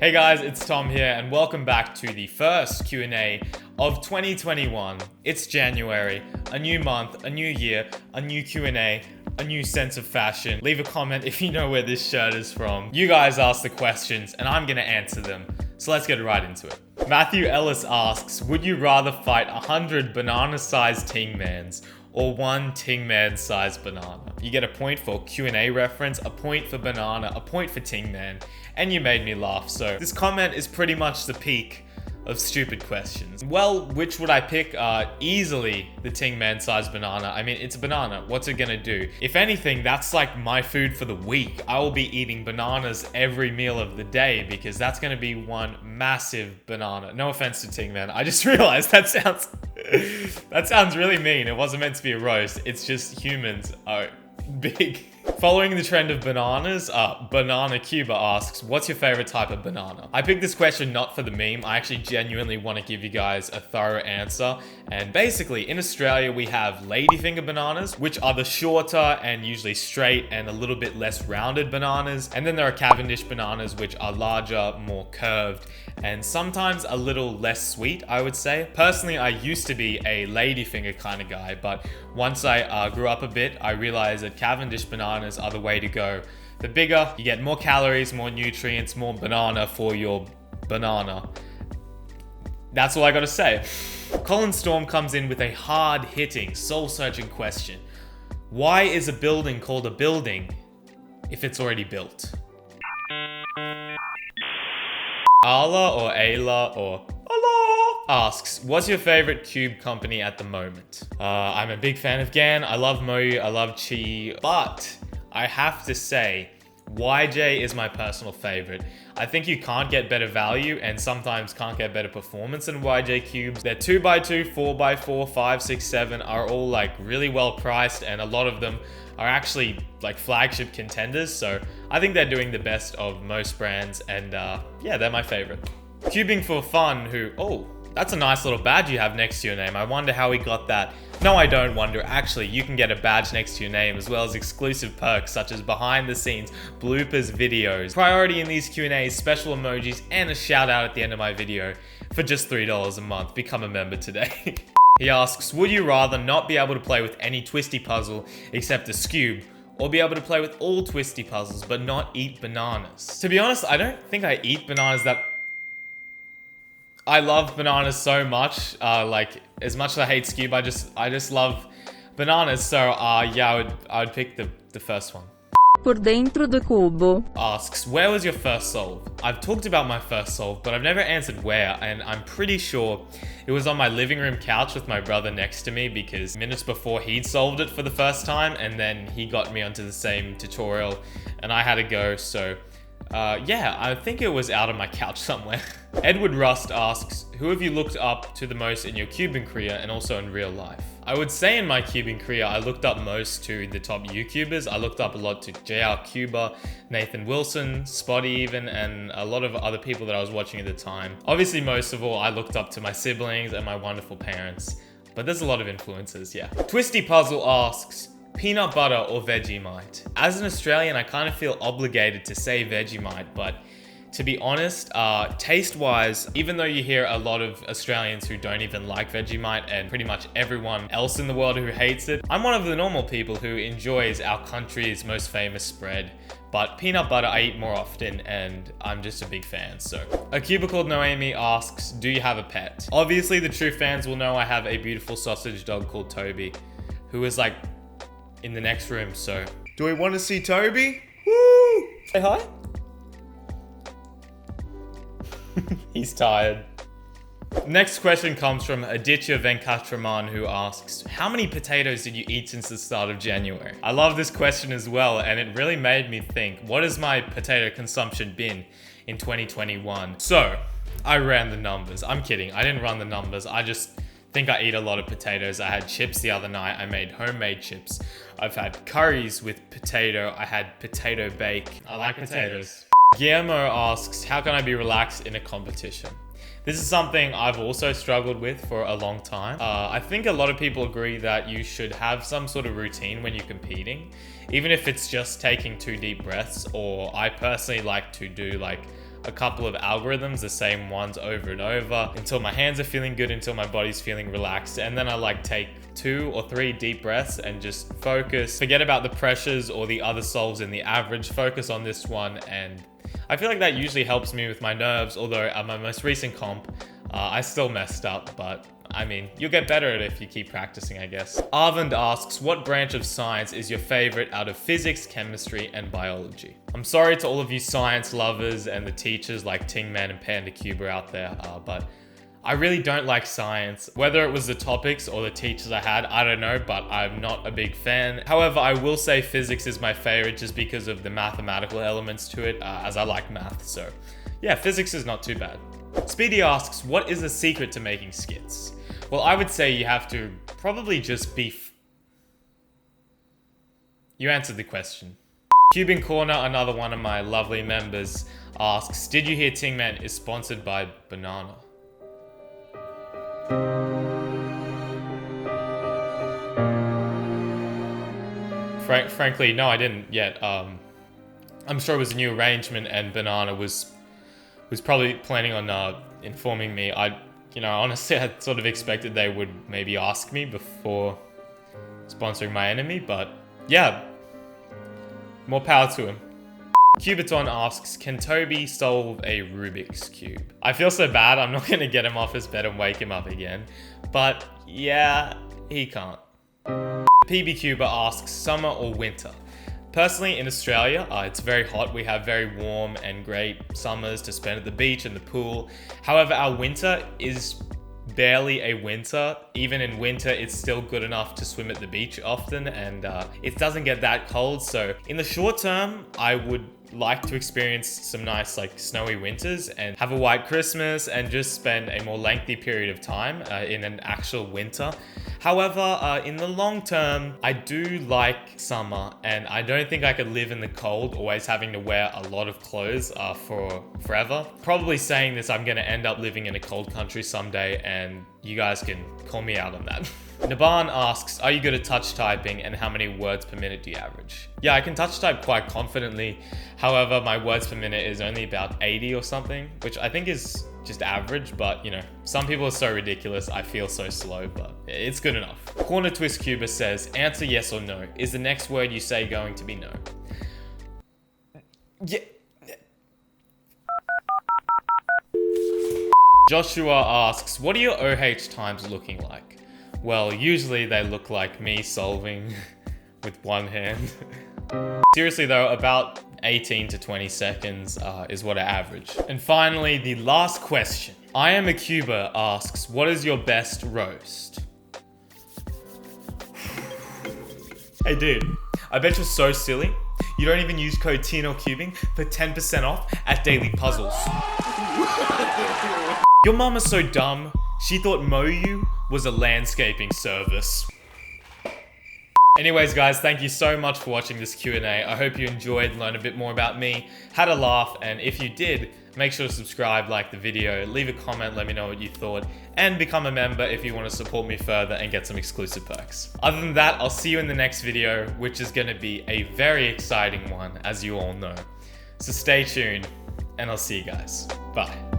Hey guys, it's Tom here and welcome back to the first Q&A of 2021. It's January, a new month, a new year, a new Q&A, a new sense of fashion. Leave a comment if you know where this shirt is from. You guys ask the questions and I'm gonna answer them. So let's get right into it. Matthew Ellis asks, would you rather fight 100 banana-sized Tingmans or one Tingman-sized banana? You get a point for Q&A reference, a point for banana, a point for Tingman, and you made me laugh, so this comment is pretty much the peak of stupid questions. Well, which would I pick? Easily the Tingman-sized banana. I mean, it's a banana. What's it gonna do? If anything, that's like my food for the week. I will be eating bananas every meal of the day because that's gonna be one massive banana. No offense to Tingman. I just realized that sounds really mean. It wasn't meant to be a roast. It's just humans are big. Following the trend of bananas, Banana Cuba asks, what's your favorite type of banana? I picked this question not for the meme. I actually genuinely want to give you guys a thorough answer. And basically, in Australia, we have ladyfinger bananas, which are the shorter and usually straight and a little bit less rounded bananas. And then there are Cavendish bananas, which are larger, more curved, and sometimes a little less sweet, I would say. Personally, I used to be a ladyfinger kind of guy, but once I grew up a bit, I realized that Cavendish bananas are the way to go. The bigger, you get more calories, more nutrients, more banana for your banana. That's all I gotta say. Colin Storm comes in with a hard-hitting, soul-searching question. Why is a building called a building if it's already built? Ala or Ayla or Allah asks, what's your favorite cube company at the moment? I'm a big fan of Gan. I love Moyu. I love Chi. But I have to say, YJ is my personal favorite. I think you can't get better value and sometimes can't get better performance than YJ cubes. Their 2x2, 4x4, 5, 6, 7 are all like really well priced, and a lot of them are actually like flagship contenders. So I think they're doing the best of most brands, and yeah, they're my favorite. Cubing for Fun, oh, that's a nice little badge you have next to your name. I wonder how he got that. No, I don't wonder. Actually, you can get a badge next to your name as well as exclusive perks such as behind the scenes, bloopers videos, priority in these Q&As, special emojis, and a shout out at the end of my video for just $3 a month. Become a member today. He asks, would you rather not be able to play with any Twisty Puzzle except a Cube, or be able to play with all Twisty Puzzles but not eat bananas? To be honest, I don't think I eat bananas that... I love bananas so much, like as much as I hate Cube, I just love bananas. So yeah, I would pick the first one. Por dentro do cubo asks, where was your first solve? I've talked about my first solve, but I've never answered where, and I'm pretty sure it was on my living room couch with my brother next to me because minutes before he'd solved it for the first time, and then he got me onto the same tutorial and I had to go, so yeah, I think it was out on my couch somewhere. Edward Rust asks, who have you looked up to the most in your cubing career and also in real life? I would say in my cubing career, I looked up most to the top YouTubers. I looked up a lot to JR Cuba, Nathan Wilson, Spotty even, and a lot of other people that I was watching at the time. Obviously, most of all, I looked up to my siblings and my wonderful parents, but there's a lot of influences, yeah. Twisty Puzzle asks, peanut butter or Vegemite? As an Australian, I kind of feel obligated to say Vegemite, but to be honest, taste-wise, even though you hear a lot of Australians who don't even like Vegemite and pretty much everyone else in the world who hates it, I'm one of the normal people who enjoys our country's most famous spread. But peanut butter I eat more often, and I'm just a big fan, so. A Cuba called Noemi asks, do you have a pet? Obviously, the true fans will know I have a beautiful sausage dog called Toby, who is like in the next room, so. Do we want to see Toby? Woo! Say hi. He's tired. Next question comes from Aditya Venkatraman, who asks, how many potatoes did you eat since the start of January? I love this question as well, and it really made me think, what has my potato consumption been in 2021? So, I ran the numbers. I'm kidding, I didn't run the numbers. I just think I eat a lot of potatoes. I had chips the other night. I made homemade chips. I've had curries with potato. I had potato bake. I like potatoes. Guillermo asks, how can I be relaxed in a competition? This is something I've also struggled with for a long time. I think a lot of people agree that you should have some sort of routine when you're competing, even if it's just taking 2 deep breaths, or I personally like to do like a couple of algorithms, the same ones over and over, until my hands are feeling good, until my body's feeling relaxed. And then I like take 2 or 3 deep breaths and just focus. Forget about the pressures or the other solves in the average. Focus on this one, and I feel like that usually helps me with my nerves, although at my most recent comp, I still messed up, but I mean, you'll get better at it if you keep practicing, I guess. Arvind asks, what branch of science is your favorite out of physics, chemistry, and biology? I'm sorry to all of you science lovers and the teachers like Tingman and Panda Cube are out there, but I really don't like science. Whether it was the topics or the teachers I had, I don't know, but I'm not a big fan. However, I will say physics is my favorite just because of the mathematical elements to it, as I like math. So yeah, physics is not too bad. Speedy asks, what is the secret to making skits? Well, I would say you have to probably just be... You answered the question. Cuban Corner, another one of my lovely members, asks, did you hear Tingman is sponsored by banana? Frankly, no, I didn't yet. I'm sure it was a new arrangement, and Banana was probably planning on informing me. Honestly, I sort of expected they would maybe ask me before sponsoring my enemy, but yeah, more power to him. Cubiton asks, can Toby solve a Rubiks Cube? I feel so bad, I'm not gonna get him off his bed and wake him up again, but yeah, he can't. PB Cuber asks, summer or winter? Personally, in Australia, it's very hot. We have very warm and great summers to spend at the beach and the pool. However, our winter is barely a winter. Even in winter, it's still good enough to swim at the beach often, and it doesn't get that cold. So in the short term, I would like to experience some nice snowy winters and have a white Christmas and just spend a more lengthy period of time in an actual winter. However, in the long term, I do like summer, and I don't think I could live in the cold, always having to wear a lot of clothes for forever. Probably saying this, I'm gonna end up living in a cold country someday, and you guys can call me out on that. Naban asks, are you good at touch typing, and how many words per minute do you average? Yeah, I can touch type quite confidently. However, my words per minute is only about 80 or something, which I think is just average, but some people are so ridiculous, I feel so slow, but it's good enough. Corner Twist Cuba says, answer yes or no. Is the next word you say going to be no? Yeah. Joshua asks, what are your OH times looking like? Well, usually they look like me solving with one hand. Seriously though, about 18 to 20 seconds is what I average. And finally, the last question. I Am a Cuba asks, what is your best roast? Hey dude, I bet you're so silly. You don't even use code TNLCubing for 10% off at Daily Puzzles. Your mom is so dumb, she thought Moyu was a landscaping service. Anyways guys, thank you so much for watching this Q&A. I hope you enjoyed, learned a bit more about me, had a laugh, and if you did, make sure to subscribe, like the video, leave a comment, let me know what you thought, and become a member if you want to support me further and get some exclusive perks. Other than that, I'll see you in the next video, which is going to be a very exciting one, as you all know. So stay tuned, and I'll see you guys. Bye.